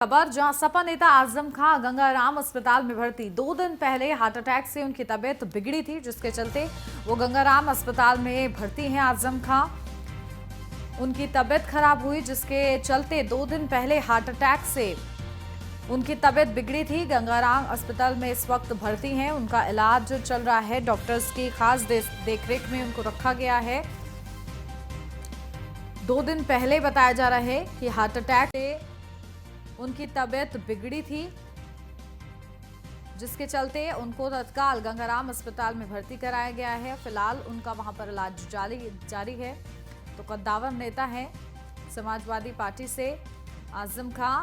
खबर जहां सपा नेता आजम खां गंगाराम अस्पताल में भर्ती। 2 दिन पहले हार्ट अटैक से उनकी तबीयत बिगड़ी थी, जिसके चलते वो गंगाराम अस्पताल में भर्ती हैं। आजम खां, उनकी तबीयत खराब हुई, जिसके चलते 2 दिन पहले हार्ट अटैक से उनकी तबीयत बिगड़ी थी। गंगाराम अस्पताल में इस वक्त भर्ती हैं। उनका इलाज चल रहा है। डॉक्टर्स की खास देखरेख में उनको रखा गया है। 2 दिन पहले बताया जा रहा है कि हार्ट अटैक से उनकी तबीयत बिगड़ी थी, जिसके चलते उनको तत्काल गंगाराम अस्पताल में भर्ती कराया गया है। फिलहाल उनका वहां पर इलाज जारी है। तो कद्दावर नेता है समाजवादी पार्टी से आजम खां,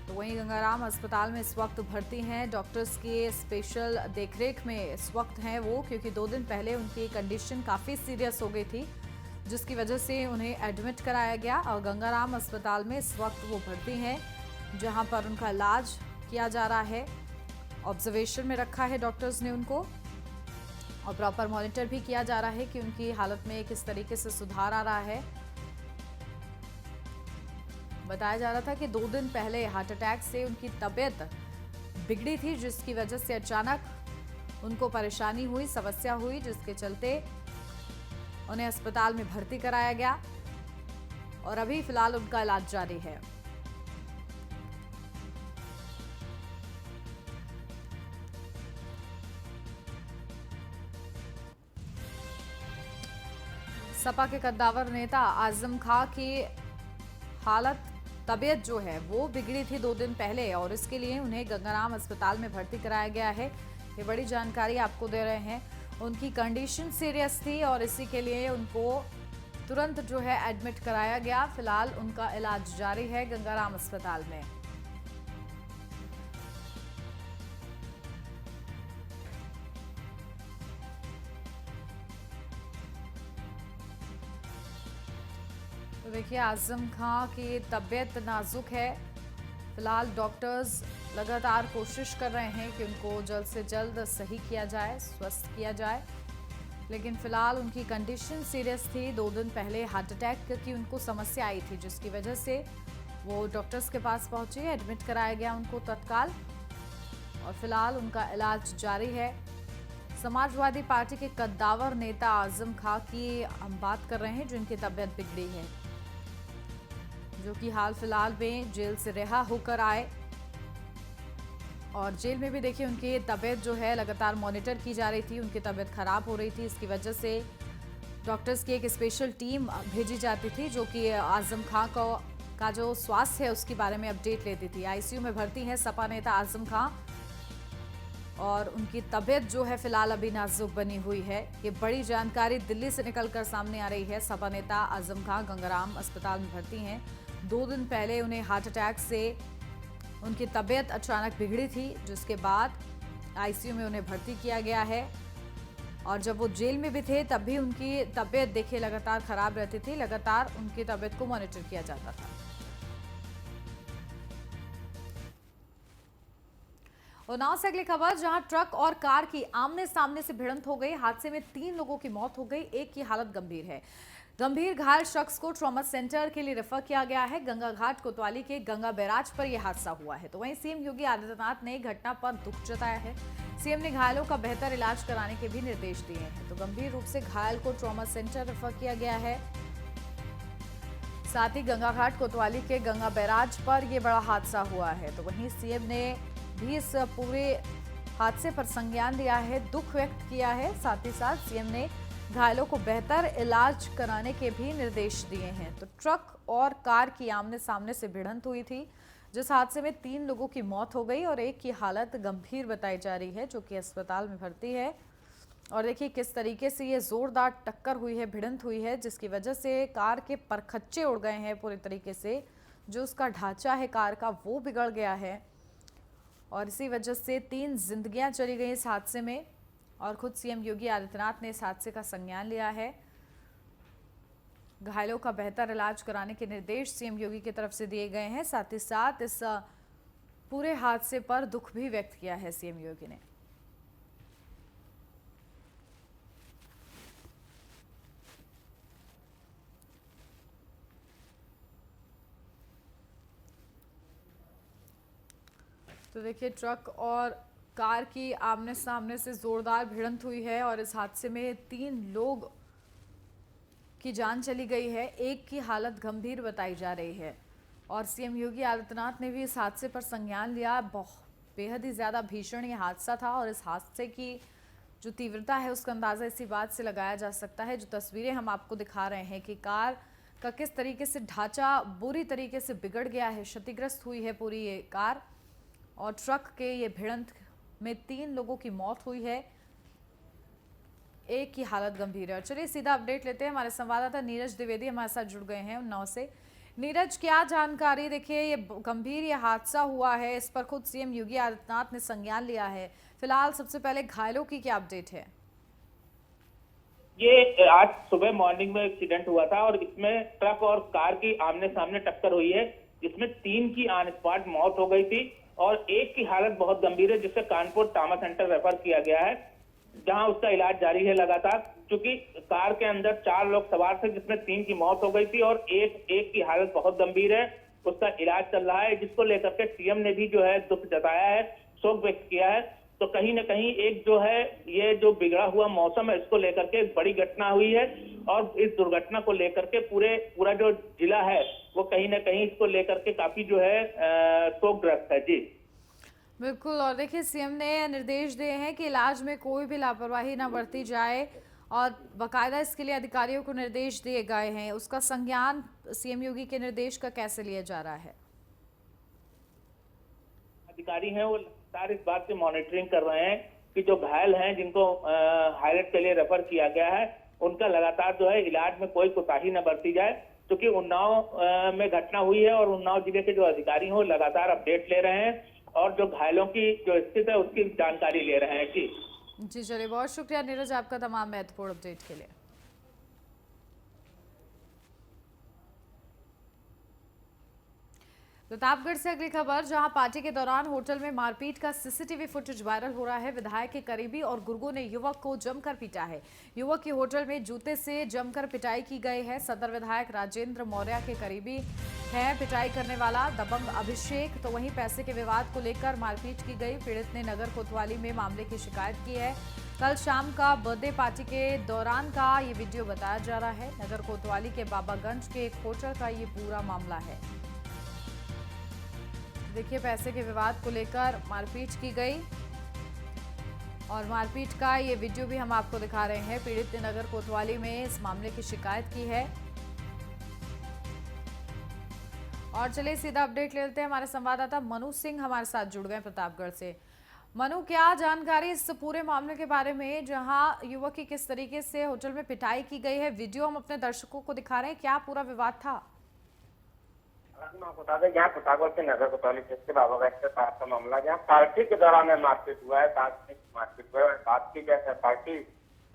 तो वहीं गंगाराम अस्पताल में इस वक्त भर्ती हैं। डॉक्टर्स की स्पेशल देखरेख में इस वक्त हैं वो, क्योंकि 2 दिन पहले उनकी कंडीशन काफी सीरियस हो गई थी, जिसकी वजह से उन्हें एडमिट कराया गया और गंगाराम अस्पताल में इस वक्त वो भर्ती हैं, जहां पर उनका इलाज किया जा रहा है। ऑब्जर्वेशन में रखा है डॉक्टर्स ने उनको, और प्रॉपर मॉनिटर भी किया जा रहा है कि उनकी हालत में किस तरीके से सुधार आ रहा है। बताया जा रहा था कि 2 दिन पहले हार्ट अटैक से उनकी तबीयत बिगड़ी थी, जिसकी वजह से अचानक उनको परेशानी हुई, समस्या हुई, जिसके चलते उन्हें अस्पताल में भर्ती कराया गया और अभी फिलहाल उनका इलाज जारी है। सपा के कद्दावर नेता आजम खां की तबीयत जो है वो बिगड़ी थी 2 दिन पहले, और इसके लिए उन्हें गंगाराम अस्पताल में भर्ती कराया गया है। ये बड़ी जानकारी आपको दे रहे हैं। उनकी कंडीशन सीरियस थी और इसी के लिए उनको तुरंत जो है एडमिट कराया गया। फिलहाल उनका इलाज जारी है गंगाराम अस्पताल में। तो देखिए, आजम खां की तबीयत नाजुक है। फिलहाल डॉक्टर्स लगातार कोशिश कर रहे हैं कि उनको जल्द से जल्द सही किया जाए, स्वस्थ किया जाए, लेकिन फिलहाल उनकी कंडीशन सीरियस थी। 2 दिन पहले हार्ट अटैक की उनको समस्या आई थी, जिसकी वजह से वो डॉक्टर्स के पास पहुंचे, एडमिट कराया गया उनको तत्काल, और फिलहाल उनका इलाज जारी है। समाजवादी पार्टी के कद्दावर नेता आजम खां की हम बात कर रहे हैं, जिनकी तबीयत बिगड़ी है, जो कि हाल फिलहाल में जेल से रिहा होकर आए, और जेल में भी देखिए उनकी तबीयत जो है लगातार मॉनिटर की जा रही थी। उनकी तबीयत खराब हो रही थी, इसकी वजह से डॉक्टर्स की एक स्पेशल टीम भेजी जाती थी, जो कि आजम खां का जो स्वास्थ्य है उसके बारे में अपडेट लेती थी। आईसीयू में भर्ती है सपा नेता आजम खां, और उनकी तबीयत जो है फिलहाल अभी नाजुक बनी हुई है। ये बड़ी जानकारी दिल्ली से निकलकर सामने आ रही है। सपा नेता आजम खां गंगाराम अस्पताल में भर्ती हैं। 2 दिन पहले उन्हें हार्ट अटैक से उनकी तबीयत अचानक बिगड़ी थी, जिसके बाद आईसीयू में उन्हें भर्ती किया गया है, और जब वो जेल में भी थे तब भी उनकी तबीयत देखिए लगातार खराब रहती थी। लगातार उनकी तबीयत को मॉनिटर किया जाता था। उन्नाव से अगली खबर, जहां ट्रक और कार की आमने सामने से भिड़ंत हो गई। हादसे में 3 लोगों की मौत हो गई, एक की हालत गंभीर है। गंभीर घायल शख्स को ट्रॉमा सेंटर के लिए रेफर किया गया है। गंगा घाट कोतवाली के गंगा बैराज पर यह हादसा हुआ है। तो वहीं सीएम योगी आदित्यनाथ ने घटना पर दुख जताया है। सीएम ने घायलों का बेहतर इलाज कराने के भी निर्देश दिए हैं। तो गंभीर रूप से घायल को ट्रॉमा सेंटर रेफर किया गया है। साथ ही गंगा घाट कोतवाली के गंगा बैराज पर यह बड़ा हादसा हुआ है। तो वहीं सीएम ने भी इस पूरे हादसे पर संज्ञान लिया है, दुख व्यक्त किया है। साथ ही साथ सीएम ने घायलों को बेहतर इलाज कराने के भी निर्देश दिए हैं। तो ट्रक और कार की आमने सामने से भिड़ंत हुई थी, जिस हादसे में 3 लोगों की मौत हो गई और एक की हालत गंभीर बताई जा रही है, जो कि अस्पताल में भर्ती है। और देखिए किस तरीके से ये जोरदार टक्कर हुई है, भिड़ंत हुई है, जिसकी वजह से कार के परखच्चे उड़ गए हैं पूरी तरीके से। जो उसका ढांचा है कार का वो बिगड़ गया है, और इसी वजह से 3 जिंदगियां चली गई इस हादसे में। और खुद सीएम योगी आदित्यनाथ ने इस हादसे का संज्ञान लिया है। घायलों का बेहतर इलाज कराने के निर्देश सीएम योगी की तरफ से दिए गए हैं। साथ ही साथ इस पूरे हादसे पर दुख भी व्यक्त किया है सीएम योगी ने। तो देखिए, ट्रक और कार की आमने सामने से जोरदार भिड़ंत हुई है और इस हादसे में 3 लोग की जान चली गई है। एक की हालत गंभीर बताई जा रही है और सीएम योगी आदित्यनाथ ने भी इस हादसे पर संज्ञान लिया। बेहद ही ज़्यादा भीषण ये हादसा था और इस हादसे की जो तीव्रता है उसका अंदाज़ा इसी बात से लगाया जा सकता है। जो तस्वीरें हम आपको दिखा रहे हैं कि कार का किस तरीके से ढांचा बुरी तरीके से बिगड़ गया है, क्षतिग्रस्त हुई है पूरी ये कार। और ट्रक के ये भिड़ंत में 3 लोगों की मौत हुई है, एक की हालत गंभीर है। और चलिए सीधा अपडेट लेते हैं, हमारे संवाददाता नीरज द्विवेदी हमारे साथ जुड़ गए हैं उन्नाव से। नीरज, क्या जानकारी? देखिए, ये गंभीर ये हादसा हुआ है, इस पर खुद सीएम योगी आदित्यनाथ ने संज्ञान लिया है। फिलहाल सबसे पहले घायलों की क्या अपडेट है? ये आज सुबह मॉर्निंग में एक्सीडेंट हुआ था और इसमें ट्रक और कार की आमने सामने टक्कर हुई है, जिसमें 3 की ऑन स्पॉट मौत हो गई थी और एक की हालत बहुत गंभीर है, जिसे कानपुर ट्रॉमा सेंटर रेफर किया गया है, जहां उसका इलाज जारी है लगातार। क्योंकि कार के अंदर 4 लोग सवार थे, जिसमें 3 की मौत हो गई थी और एक की हालत बहुत गंभीर है, उसका इलाज चल रहा है, जिसको लेकर के सीएम ने भी जो है दुख जताया है, शोक व्यक्त किया है। तो कहीं न कहीं एक जो है ये जो बिगड़ा हुआ मौसम है, इसको लेकर के एक बड़ी घटना हुई है और इस दुर्घटना को लेकर के पूरा जो जिला है वो कहीं न कहीं इसको लेकर के काफी जो है शोकग्रस्त है। जी बिल्कुल। और देखिए, सीएम ने निर्देश दिए हैं कि इलाज में कोई भी लापरवाही ना बरती जाए और बाकायदा इसके लिए अधिकारियों को निर्देश दिए गए हैं। उसका संज्ञान सीएम योगी के निर्देश का कैसे लिया जा रहा है? अधिकारी हैं वो लगातार इस बात की मॉनिटरिंग कर रहे हैं कि जो घायल हैं, जिनको हाईलाइट के लिए रेफर किया गया है, उनका लगातार जो है इलाज में कोई कोताही न बरती जाए। क्योंकि उन्नाव में घटना हुई है और उन्नाव जिले के जो अधिकारी हैं वो लगातार अपडेट ले रहे हैं और जो घायलों की जो स्थिति है उसकी जानकारी ले रहे हैं। जी चलिए, बहुत शुक्रिया नीरज आपका तमाम महत्वपूर्ण अपडेट के लिए। प्रतापगढ़ से अगली खबर, जहां पार्टी के दौरान होटल में मारपीट का सीसीटीवी फुटेज वायरल हो रहा है। विधायक के करीबी और गुर्गों ने युवक को जमकर पीटा है। युवक की होटल में जूते से जमकर पिटाई की गई है। सदर विधायक राजेंद्र मौर्य के करीबी है पिटाई करने वाला दबंग अभिषेक। तो वहीं पैसे के विवाद को लेकर मारपीट की गई। पीड़ित ने नगर कोतवाली में मामले की शिकायत की है। कल शाम का बर्थडे पार्टी के दौरान का ये वीडियो बताया जा रहा है। नगर कोतवाली के बाबागंज के एक होटल का ये पूरा मामला है। देखिए, पैसे के विवाद को लेकर मारपीट की गई और मारपीट का ये वीडियो भी हम आपको दिखा रहे हैं। पीड़ित ने नगर कोतवाली में इस मामले की शिकायत की है। और चलिए सीधा अपडेट ले लेते हैं, हमारे संवाददाता मनु सिंह हमारे साथ जुड़ गए प्रतापगढ़ से। मनु, क्या जानकारी इस पूरे मामले के बारे में, जहां युवक की किस तरीके से होटल में पिटाई की गई है? वीडियो हम अपने दर्शकों को दिखा रहे हैं, क्या पूरा विवाद था? बता दें, यहाँ प्रतापगढ़ के नगर कोतवाली के बाबागंज के पास का मामला, जहाँ पार्टी के दौरान मारपीट हुआ है। मारपीट हुआ है। बात की जाए पार्टी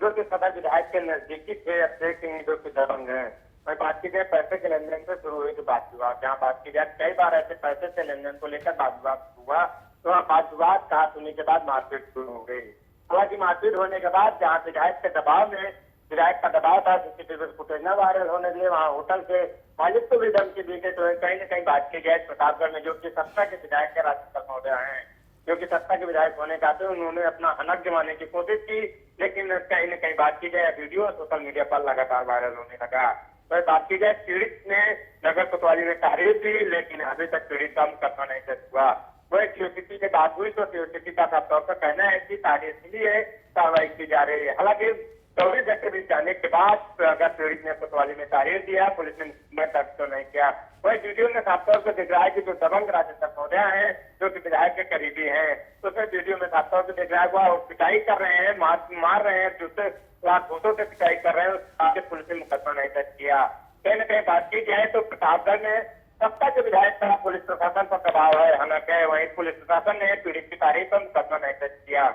जो कि सदर विधायक के नजदीकी थे, अभिषेक सिंह जो कि दबंग है, वही बात की जाए पैसे के लेन देन से शुरू हुई थी बात विवाद। जहाँ बात की जाए कई बार ऐसे पैसे से लेन देन को लेकर बात विवाद हुआ, तो वहाँ बात विवाद कहा सुनी के बाद मारपीट शुरू हो गई। हालांकि मारपीट होने के बाद जहाँ विधायक के दबाव में विधायक का दबाव था सीसीटीवी फुटेज न वायरल होने दिए, वहाँ होटल के मालिक को भी धमकी दी गई। तो कहीं न कहीं बात की जाए प्रतापगढ़ में जो कि सत्ता के विधायक के राजेंद्र मौर्य हैं, जो कि सत्ता के विधायक होने के नाते उन्होंने अपना हनक जमाने की कोशिश की, लेकिन कहीं न कहीं बात की जाए वीडियो सोशल मीडिया पर लगातार वायरल होने लगा। तो बात की जाए पीड़ित ने नगर कोतवाली में तारीफ दी, लेकिन अभी तक पीड़ित का मुकदमा नहीं दर्ज हुआ। वह क्यूसीसी की बात हुई तो क्यूसीसी का साफ तौर पर कहना है कि तारीफ के लिए कार्रवाई की जा रही है। हालांकि 24 घंटे बीत जाने के बाद अगर पीड़ित ने कोतवाली में तारीफ दिया, पुलिस ने मुकदमा दर्ज तो नहीं किया। वही वीडियो में साफ तौर पर दिख रहा है कि जो दबंग राजेंद्र मौर्य हैं, जो कि विधायक के करीबी हैं, तो फिर वीडियो में साफ तौर पर दिख रहा है वो पिटाई कर रहे हैं, मार रहे हैं, जूते हाथों से पिटाई कर रहे हैं। उसके पुलिस ने मुकदमा नहीं दर्ज किया। कहीं न कहीं बात की जाए तो प्रतापगढ़ में सत्ता के विधायक का पुलिस प्रशासन पर दबाव है, हालांकि वहीं पुलिस प्रशासन ने पीड़ित की तारीफ पर मुकदमा नहीं दर्ज किया।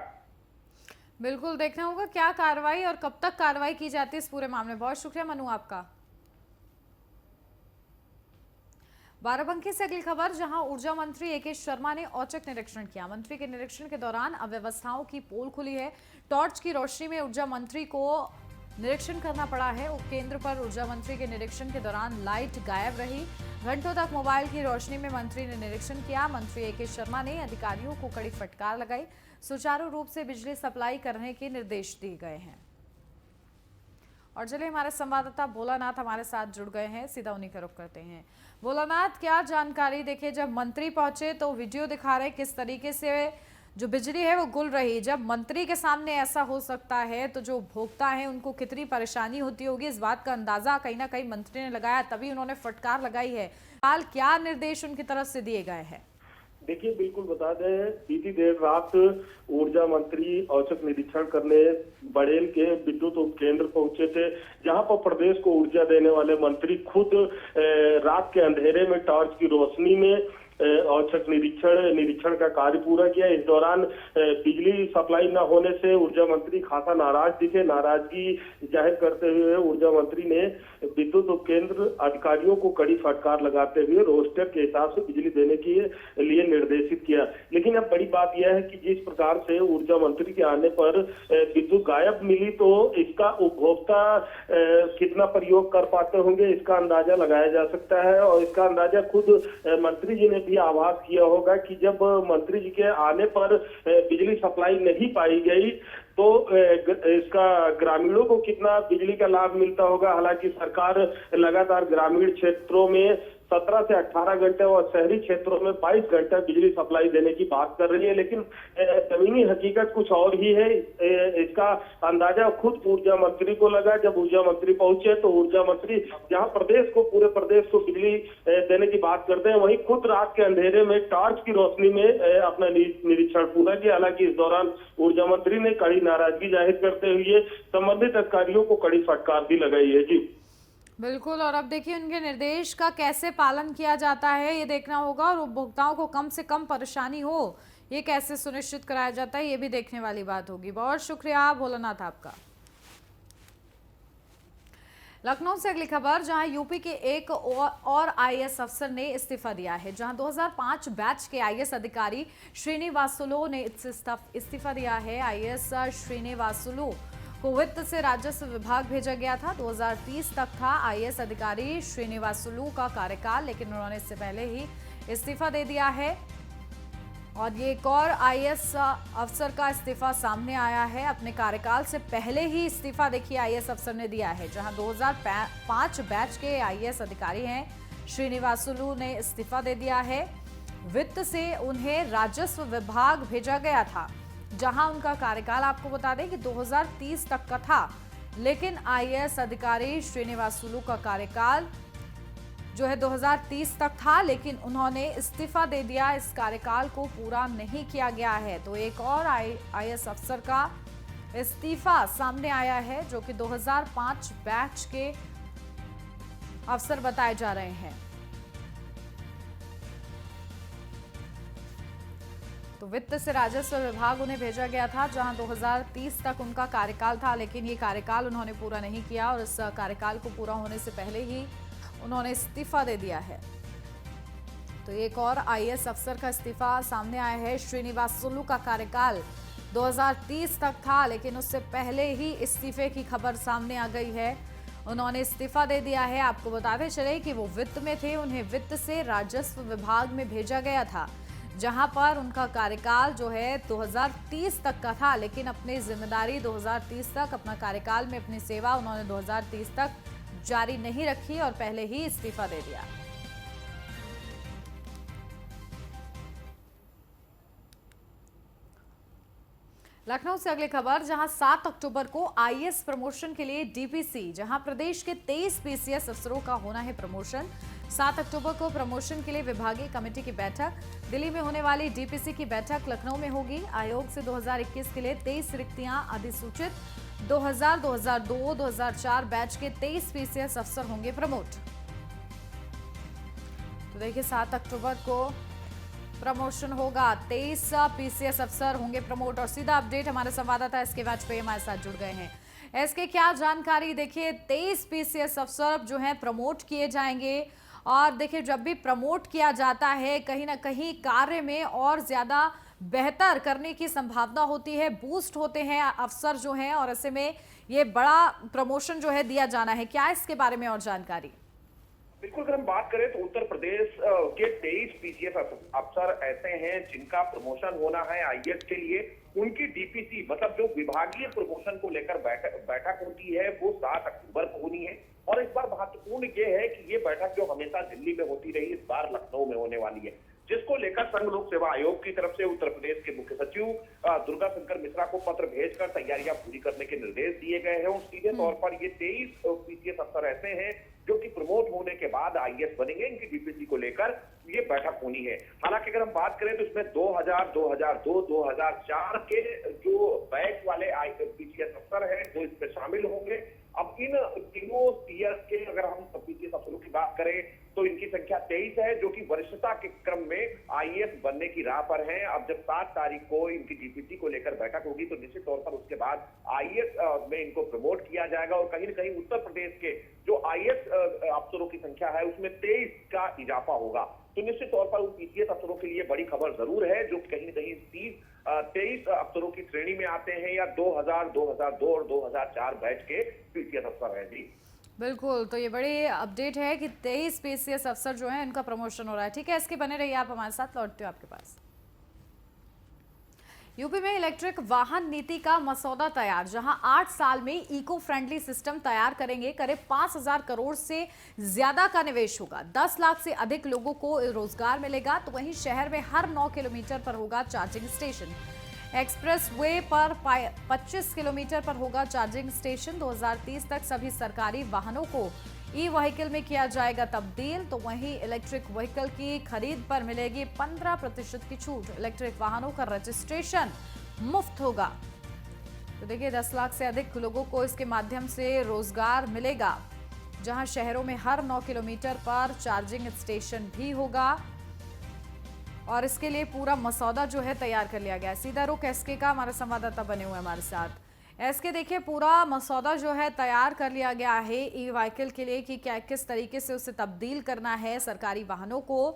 बिल्कुल, देखना होगा क्या कार्रवाई और कब तक कार्रवाई की जाती है इस पूरे मामले में। बहुत शुक्रिया मनु आपका। बाराबंकी से अगली खबर, जहां ऊर्जा मंत्री एके शर्मा ने औचक निरीक्षण किया। मंत्री के निरीक्षण के दौरान अव्यवस्थाओं की पोल खुली है। टॉर्च की रोशनी में ऊर्जा मंत्री को निरीक्षण करना पड़ा है। उपकेंद्र पर ऊर्जा मंत्री के निरीक्षण के दौरान लाइट गायब रही। घंटों तक मोबाइल की रोशनी में मंत्री ने निरीक्षण किया। मंत्री ए.के. शर्मा ने अधिकारियों को कड़ी फटकार लगाई। सुचारू रूप से बिजली सप्लाई करने के निर्देश दिए गए हैं। और चलिए, हमारे संवाददाता भोलानाथ हमारे साथ जुड़ गए हैं, सीधा उन्हीं का रुख करते हैं। भोलानाथ, क्या जानकारी? देखिए, जब मंत्री पहुंचे तो वीडियो दिखा रहे किस तरीके से जो बिजली है वो गुल रही। जब मंत्री के सामने ऐसा हो सकता है तो जो उपभोक्ता है उनको कितनी परेशानी होती होगी, इस बात का अंदाजा कहीं ना कहीं मंत्री ने लगाया, तभी उन्होंने फटकार लगाई है। हाल क्या निर्देश उनकी तरफ से दिए गए हैं? देखिए, बिल्कुल बता दें, बीती देर रात ऊर्जा मंत्री औचक निरीक्षण करने बड़ेल के विद्युत उपकेंद्र पहुंचे थे, जहां पर प्रदेश को ऊर्जा देने वाले मंत्री खुद रात के अंधेरे में टॉर्च की रोशनी में औचक निरीक्षण का कार्य पूरा किया। इस दौरान बिजली सप्लाई न होने से ऊर्जा मंत्री खासा नाराज दिखे। नाराजगी जाहिर करते हुए ऊर्जा मंत्री ने विद्युत उपकेंद्र अधिकारियों को कड़ी फटकार लगाते हुए रोस्टर के हिसाब से बिजली देने के लिए निर्देशित किया। लेकिन अब बड़ी बात यह है कि जिस प्रकार से ऊर्जा मंत्री के आने पर विद्युत गायब मिली, तो इसका उपभोक्ता कितना प्रयोग कर पाते होंगे, इसका अंदाजा लगाया जा सकता है। और इसका अंदाजा खुद मंत्री जी ने भी आभास किया होगा कि जब मंत्री जी के आने पर बिजली सप्लाई नहीं पाई गई तो इसका ग्रामीणों को कितना बिजली का लाभ मिलता होगा। हालांकि सरकार लगातार ग्रामीण क्षेत्रों में 17 से 18 घंटे और शहरी क्षेत्रों में 22 घंटे बिजली सप्लाई देने की बात कर रही है, लेकिन जमीनी हकीकत कुछ और ही है। इसका अंदाजा खुद ऊर्जा मंत्री को लगा। जब ऊर्जा मंत्री पहुंचे तो ऊर्जा मंत्री जहां पूरे प्रदेश को बिजली देने की बात करते हैं, वहीं खुद रात के अंधेरे में टॉर्च की रोशनी में अपना निरीक्षण पूरा किया। हालांकि इस दौरान ऊर्जा मंत्री ने कड़ी नाराजगी जाहिर करते हुए संबंधित अधिकारियों को कड़ी फटकार भी लगाई है। जी बिल्कुल, और अब देखिए उनके निर्देश का कैसे पालन किया जाता है ये देखना होगा, और उपभोक्ताओं को कम से कम परेशानी हो ये कैसे सुनिश्चित कराया जाता है ये भी देखने वाली बात होगी। बहुत शुक्रिया भोलानाथ आपका। लखनऊ से अगली खबर, जहां यूपी के एक और आईएएस अफसर ने इस्तीफा दिया है। जहां 2005 बैच के आईएएस अधिकारी श्रीनिवासुलु ने इस्तीफा दिया है। आईएएस श्रीनिवासुलु को वित्त से राजस्व विभाग भेजा गया था। 2030 तक था आईएएस अधिकारी श्रीनिवासुलु का कार्यकाल, लेकिन उन्होंने इससे पहले ही इस्तीफा दे दिया है। और ये एक और आईएएस अफसर का इस्तीफा सामने आया है। अपने कार्यकाल से पहले ही इस्तीफा देखिए आईएएस अफसर ने दिया है। जहां 2005 बैच के आईएएस अधिकारी हैं श्रीनिवासुलु ने इस्तीफा दे दिया है। वित्त से उन्हें राजस्व विभाग भेजा गया था, जहां उनका कार्यकाल आपको बता दें कि 2030 तक का था, लेकिन आईएएस अधिकारी श्रीनिवासुलु का कार्यकाल जो है 2030 तक था, लेकिन उन्होंने इस्तीफा दे दिया। इस कार्यकाल को पूरा नहीं किया गया है, तो एक और आईएएस अफसर का इस्तीफा सामने आया है, जो कि 2005 बैच के अफसर बताए जा रहे हैं। तो वित्त से राजस्व विभाग उन्हें भेजा गया था, जहां 2030 तक उनका कार्यकाल था, लेकिन ये कार्यकाल उन्होंने पूरा नहीं किया और इस कार्यकाल को पूरा होने से पहले ही उन्होंने इस्तीफा दे दिया है। तो एक और आईएएस अफसर का इस्तीफा सामने आया है। श्रीनिवासुलु का कार्यकाल 2030 तक था, लेकिन उससे पहले ही इस्तीफे की खबर सामने आ गई है। उन्होंने इस्तीफा दे दिया है। आपको बताते चले कि वो वित्त में थे, उन्हें वित्त से राजस्व विभाग में भेजा गया था, जहां पर उनका कार्यकाल जो है 2030 तक का था, लेकिन अपनी जिम्मेदारी 2030 तक अपना कार्यकाल में अपनी सेवा उन्होंने 2030 तक जारी नहीं रखी और पहले ही इस्तीफा दे दिया। लखनऊ से अगली खबर, जहां 7 अक्टूबर को आईएएस प्रमोशन के लिए डीपीसी, जहां प्रदेश के 23 पीसीएस अफसरों का होना है प्रमोशन। 7 अक्टूबर को प्रमोशन के लिए विभागीय कमेटी की बैठक, दिल्ली में होने वाली डीपीसी की बैठक लखनऊ में होगी। आयोग से 2021 के लिए 23 रिक्तियां अधिसूचित। 2000, 2002, 2004 बैच के 23 पीसीएस अफसर होंगे प्रमोट। तो देखिए 7 अक्टूबर को प्रमोशन होगा, 23 पीसीएस अफसर होंगे प्रमोट। और सीधा अपडेट हमारे संवाददाता एसके वाजपेयी हमारे साथ जुड़ गए हैं। एसके, क्या जानकारी? देखिए 23 पीसीएस अफसर जो हैं प्रमोट किए जाएंगे, और देखिए जब भी प्रमोट किया जाता है कहीं ना कहीं कार्य में और ज्यादा बेहतर करने की संभावना होती है, बूस्ट होते हैं अफसर जो हैं, और ऐसे में ये बड़ा प्रमोशन जो है दिया जाना है। क्या इसके बारे में और जानकारी? बिल्कुल, अगर हम बात करें तो उत्तर प्रदेश के 23 पीसीएस अफसर ऐसे हैं जिनका प्रमोशन होना है आईएएस के लिए। उनकी डीपीसी मतलब जो विभागीय प्रमोशन को लेकर बैठक होती है वो 7 अक्टूबर को होनी है। और इस बार महत्वपूर्ण ये है कि ये बैठक जो हमेशा दिल्ली में होती रही, इस बार लखनऊ में होने वाली है, जिसको लेकर संघ लोक सेवा आयोग की तरफ से उत्तर प्रदेश के मुख्य सचिव दुर्गा शंकर मिश्रा को पत्र भेजकर तैयारियां पूरी करने के निर्देश दिए गए हैं। और सीधे तौर पर ये 23 पीसीएस अफसर ऐसे हैं जो कि प्रमोट होने के बाद आईएएस बनेंगे। इनकी डीपीसी को लेकर ये बैठक होनी है। हालांकि अगर हम बात करें तो इसमें 2000, 2002, 2004 के जो बैच वाले पीसीएस अफसर हैं वो इसमें शामिल होंगे। अब इन तीनों टीयर के अगर हम पीसीएस अफसरों की बात करें तो इनकी संख्या 23 है जो कि वरिष्ठता के क्रम में आईएएस बनने की राह पर हैं। अब जब 7 तारीख को इनकी डीपीसी को लेकर बैठक होगी तो निश्चित तौर पर उसके बाद आईएएस में इनको प्रमोट किया जाएगा। और कहीं न कहीं उत्तर प्रदेश के जो आईएएस अफसरों की संख्या है उसमें 23 का इजाफा होगा। तो निश्चित तौर पर उन पीसीएस अफसरों के लिए बड़ी खबर जरूर है जो कहीं न कहीं 23 अफसरों की श्रेणी में आते हैं या 2000, 2002 और 2004 बैच के पीसीएस अफसर हैं। जी बिल्कुल, तो ये बड़ी अपडेट है कि 23 पीसीएस अफसर जो हैं इनका प्रमोशन हो रहा है। ठीक है, इसके बने रहिए आप हमारे साथ, लौटते हो आपके पास। यूपी में इलेक्ट्रिक वाहन नीति का मसौदा तैयार, जहां 8 साल में इको फ्रेंडली सिस्टम तैयार करेंगे। करीब 5000 करोड़ से ज्यादा का निवेश होगा। 10 लाख से अधिक लोगों को रोजगार मिलेगा। तो वहीं शहर में हर 9 किलोमीटर पर होगा चार्जिंग स्टेशन। एक्सप्रेस वे पर 25 किलोमीटर पर होगा चार्जिंग स्टेशन। 2030 तक सभी सरकारी वाहनों को ई व्हीकल में किया जाएगा तब्दील। तो वहीं इलेक्ट्रिक व्हीकल की खरीद पर मिलेगी 15% की छूट। इलेक्ट्रिक वाहनों का रजिस्ट्रेशन मुफ्त होगा। तो देखिए 10 लाख से अधिक लोगों को इसके माध्यम से रोजगार मिलेगा, जहां शहरों में हर 9 किलोमीटर पर चार्जिंग स्टेशन भी होगा। और इसके लिए पूरा मसौदा जो है तैयार कर लिया गया है। सीधा रुख एसके का हमारे संवाददाता बने हुए हमारे साथ। एसके, देखिए पूरा मसौदा जो है तैयार कर लिया गया है ई व्हीकल के लिए कि क्या किस तरीके से उसे तब्दील करना है सरकारी वाहनों को,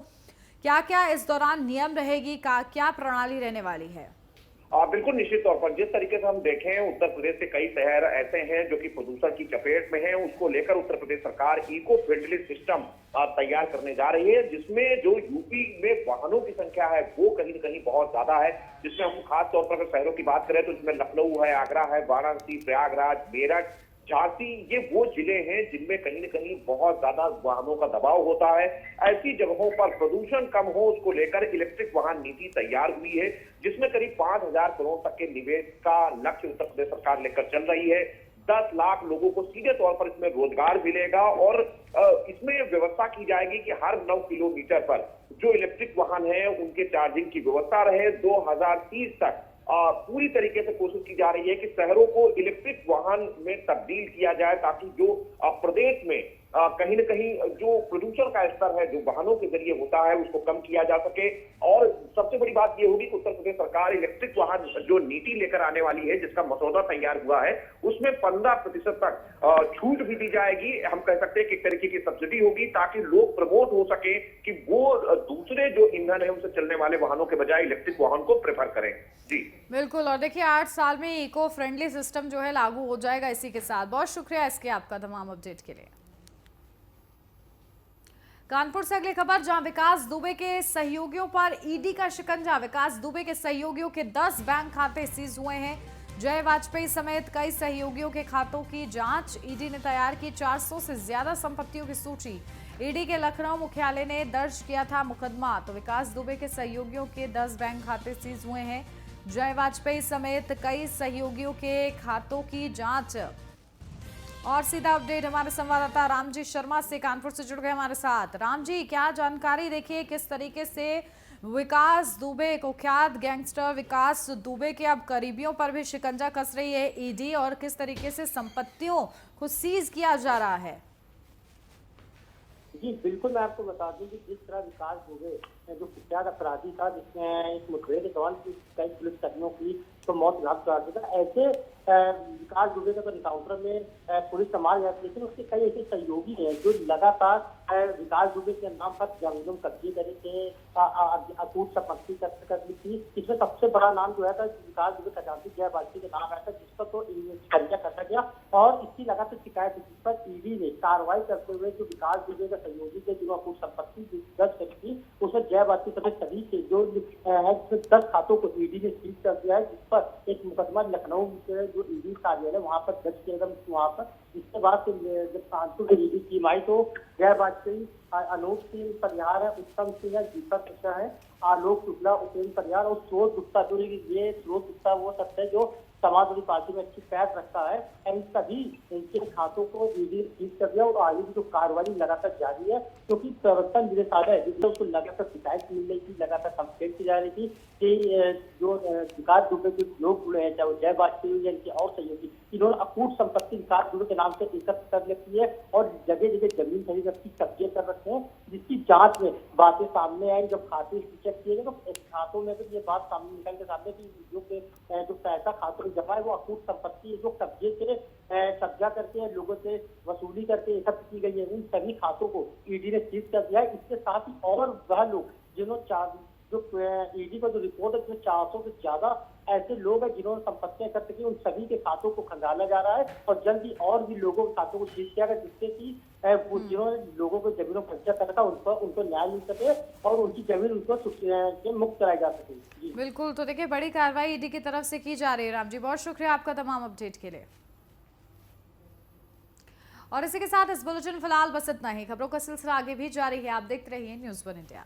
क्या क्या इस दौरान नियम रहेगी, क्या प्रणाली रहने वाली है? बिल्कुल, निश्चित तौर पर जिस तरीके से हम देखें उत्तर प्रदेश के कई शहर ऐसे हैं जो कि प्रदूषण की चपेट में हैं, उसको लेकर उत्तर प्रदेश सरकार इको फ्रेंडली सिस्टम तैयार करने जा रही है, जिसमें जो यूपी में वाहनों की संख्या है वो कहीं न कहीं बहुत ज्यादा है। जिसमें हम खास तौर पर अगर शहरों की बात करें तो इसमें लखनऊ है, आगरा है, वाराणसी, प्रयागराज, मेरठ, झांसी, ये वो जिले हैं जिनमें कहीं न कहीं बहुत ज्यादा वाहनों का दबाव होता है। ऐसी जगहों पर प्रदूषण कम हो उसको लेकर इलेक्ट्रिक वाहन नीति तैयार हुई है, जिसमें करीब 5000 करोड़ तक के निवेश का लक्ष्य उत्तर प्रदेश सरकार लेकर चल रही है। 10 लाख लोगों को सीधे तौर पर इसमें रोजगार मिलेगा। और इसमें व्यवस्था की जाएगी कि हर 9 किलोमीटर पर जो इलेक्ट्रिक वाहन है उनके चार्जिंग की व्यवस्था रहे। 2030 तक पूरी तरीके से कोशिश की जा रही है कि शहरों को इलेक्ट्रिक वाहन में तब्दील किया जाए, ताकि जो प्रदेश में कहीं न कहीं जो प्रदूषण का स्तर है जो वाहनों के जरिए होता है उसको कम किया जा सके। और सबसे बड़ी बात यह होगी कि उत्तर प्रदेश सरकार इलेक्ट्रिक वाहन जो नीति लेकर आने वाली है, जिसका मसौदा तैयार हुआ है, उसमें 15% तक छूट भी दी जाएगी। हम कह सकते हैं कि एक तरीके की सब्सिडी होगी, ताकि लोग प्रमोट हो सके कि वो दूसरे जो ईंधन है उनसे चलने वाले वाहनों के बजाय इलेक्ट्रिक वाहन को प्रेफर करें। जी बिल्कुल, और देखिए 8 साल में इको फ्रेंडली सिस्टम जो है लागू हो जाएगा इसी के साथ। बहुत शुक्रिया इसके आपका तमाम अपडेट के लिए। कानपुर से अगली खबर, जहां विकास दुबे के सहयोगियों पर ईडी का शिकंजा। विकास दुबे के सहयोगियों के 10 बैंक खाते सीज हुए हैं। जय वाजपेयी समेत कई सहयोगियों के खातों की जांच ईडी ने तैयार की। 400 से ज्यादा संपत्तियों की सूची ईडी के लखनऊ मुख्यालय ने दर्ज किया था मुकदमा। तो विकास दुबे के सहयोगियों के 10 बैंक खाते सीज हुए हैं। जय वाजपेयी समेत कई सहयोगियों के खातों की जांच। और सीधा अपडेट हमारे संवाददाता रामजी शर्मा से कानपुर से जुड़ गए हमारे साथ। राम जी, क्या जानकारी, देखिए किस तरीके से विकास दुबे, कुख्यात गैंगस्टर विकास दुबे के अब करीबियों पर भी शिकंजा कस रही है ईडी, और किस तरीके से संपत्तियों को सीज किया जा रहा है? जी बिल्कुल, मैं आपको बता दूं कि जिस तरह विकास दुबे जो कुख्यात अपराधी था, जिसमें इस मुठभेड़ के दौरान कई पुलिसकर्मियों की तो मौत घाट उतार दिया था, ऐसे विकास दुबे का तो एनकाउंटर में पुलिस संभाल गया, लेकिन उसके कई ऐसे सहयोगी हैं जो लगातार विकास दुबे के नाम पर जमीनों कब्जे करे थे, अटूट संपत्ति कर थी। इसमें सबसे बड़ा नाम जो है था विकास दुबे खजांची जय बाल्टी के नाम आया था, जिस पर तो कब्जा करता गया और इसकी लगातार शिकायत थी, जिस पर ईडी ने कार्रवाई करते हुए जो विकास दुबे का सहयोगी थे जिन्होंने कुछ संपत्ति दर्ज करी थी, उसमें जय बाल्टी समेत सभी के जो 10 खातों को ईडी ने सीज कर दिया है, जिस पर एक मुकदमा लखनऊ के जो ईडी कार्यालय वहां पर दर्ज किया गया वहां पर। इसके बाद जब कानपुर में ईडी टीम आई तो जय वाजपेयी, अनूप सिंह परिहार है, उत्तम सिंह है, दीपक मिश्रा है, आलोक शुक्ला, उपेंद्र परिहार और स्रोत गुप्ता। जो ये स्रोत गुप्ता वो शख्स है जो समाजवादी पार्टी में अच्छी पैठ रखता है। इन सभी इनके खातों को ईडी सीज कर दिया और आगे की जो कार्रवाई लगातार जारी है, क्योंकि प्रवर्तन निदेशालय है जिससे उसको लगातार शिकायत मिल रही थी, लगातार कंप्लेंट की जा रही थी कि जो विकास दुबे के लोग जुड़े हैं, चाहे वो जय वाजपेयी या इनके और सहयोगी, इन्होंने अकूट संपत्ति विकास दुबे के नाम से एकत्र कर रखी है और जगह जगह जमीन खरीद रखी, कब्जे कर रखे हैं, जिसकी जांच में बातें सामने आई। जब खाते चेक किए गए तो खातों में भी ये बात सामने निकल के सामने की जो पैसा खातों में जमा है वो अकूट संपत्ति है, जो कब्जे से कब्जा करके लोगों से वसूली करके एकत्र की गई है। इन सभी खातों को ईडी ने सीज कर दिया है। इसके साथ ही और वह लोग जिन्होंने जो ईडी का जो रिपोर्ट है जिसमें 400 से ज्यादा ऐसे लोग हैं जिन्होंने संपत्तियां एकत्र की, उन सभी के खातों को खंगाला जा रहा है और जल्द ही और भी लोगों के खातों को सीज किया गया, जिससे कि जिन्होंने लोगों को जमीनों पर कब्जा करा था उनको न्याय मिल सके और उनकी जमीन उनको मुक्त कराई जा सके। जी बिल्कुल, तो देखिए बड़ी कार्रवाई ईडी की तरफ से की जा रही है। राम जी, बहुत शुक्रिया आपका तमाम अपडेट के लिए। और इसी के साथ इस बुलेटिन फिलहाल बस इतना ही। खबरों का सिलसिला आगे भी जारी है, आप देखते रहिए न्यूज़ 1 इंडिया।